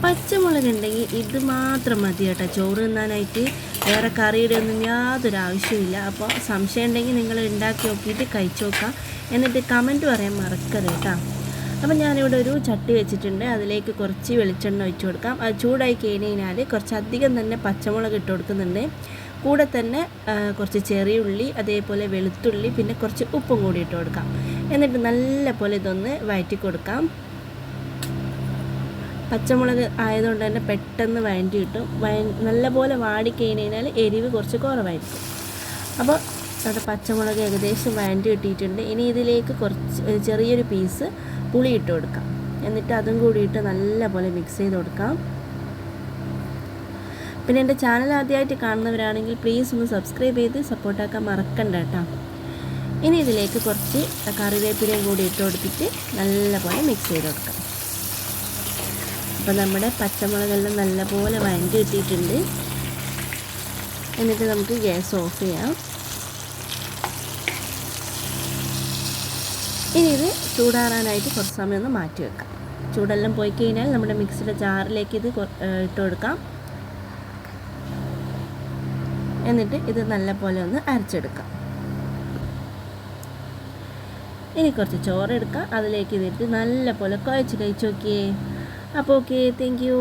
പച്ചമുളക് ഉണ്ടെങ്കിൽ ഇത് മാത്രം മതി കേട്ടോ ചോറ് തിന്നാനായിട്ട്. വേറെ കറിയുടെ ഒന്നും യാതൊരു ആവശ്യമില്ല. അപ്പോൾ സംശയം ഉണ്ടെങ്കിൽ നിങ്ങൾ ഉണ്ടാക്കി നോക്കിയിട്ട് കഴിച്ചു നോക്കാം. എന്നിട്ട് കമൻറ്റ് പറയാൻ മറക്കരുത് കേട്ടോ. അപ്പം ഞാനിവിടെ ഒരു ചട്ടി വെച്ചിട്ടുണ്ട്. അതിലേക്ക് കുറച്ച് വെളിച്ചെണ്ണ ഒഴിച്ച് കൊടുക്കാം. അത് ചൂടായി കഴിഞ്ഞാൽ കുറച്ചധികം തന്നെ പച്ചമുളക് ഇട്ട് കൊടുക്കുന്നുണ്ട്. കൂടെ തന്നെ കുറച്ച് ചെറിയ ഉള്ളി, അതേപോലെ വെളുത്തുള്ളി, പിന്നെ കുറച്ച് ഉപ്പും കൂടി ഇട്ട് കൊടുക്കാം. എന്നിട്ട് നല്ല പോലെ ഇതൊന്ന് വഴറ്റി കൊടുക്കാം. പച്ചമുളക് ആയതുകൊണ്ട് തന്നെ പെട്ടെന്ന് വഴറ്റി കിട്ടും. നല്ലപോലെ വാടിക്കഴിഞ്ഞാൽ എരിവ് കുറച്ച് കുറവായിരിക്കും. അപ്പോൾ നമ്മുടെ പച്ചമുളക് ഏകദേശം വഴറ്റി കിട്ടിയിട്ടുണ്ട്. ഇനി ഇതിലേക്ക് കുറച്ച് ചെറിയൊരു പീസ് പുളി ഇട്ട് കൊടുക്കാം. എന്നിട്ട് അതും കൂടിയിട്ട് നല്ലപോലെ മിക്സ് ചെയ്ത് കൊടുക്കാം. പിന്നെ എൻ്റെ ചാനൽ ആദ്യമായിട്ട് കാണുന്നവരാണെങ്കിൽ പ്ലീസ് ഒന്ന് സബ്സ്ക്രൈബ് ചെയ്ത് സപ്പോർട്ടാക്കാൻ മറക്കണ്ട കേട്ടോ. ഇനി ഇതിലേക്ക് കുറച്ച് കറിവേപ്പിലയും കൂടി ഇട്ട് കൊടുത്തിട്ട് നല്ലപോലെ മിക്സ് ചെയ്ത് കൊടുക്കാം. അപ്പോൾ നമ്മുടെ പച്ചമുളകെല്ലാം നല്ലപോലെ വഴറ്റി കിട്ടിയിട്ടുണ്ട്. എന്നിട്ട് നമുക്ക് ഗ്യാസ് ഓഫ് ചെയ്യാം. ഇനി ഇത് ചൂടാറാനായിട്ട് കുറച്ച് സമയം ഒന്ന് മാറ്റി വെക്കാം. ചൂടെല്ലാം പോയി കഴിഞ്ഞാൽ നമ്മുടെ മിക്സിയുടെ ജാറിലേക്ക് ഇത് ഇട്ട് കൊടുക്കാം. എന്നിട്ട് ഇത് നല്ലപോലെ ഒന്ന് അരച്ചെടുക്കാം. ഇനി കുറച്ച് ചോറെടുക്കാം. അതിലേക്ക് ഇതിട്ട് നല്ലപോലെ കുഴച്ച് കഴിച്ച് നോക്കിയേ. അപ്പോൾ ഓക്കെ, താങ്ക് യു.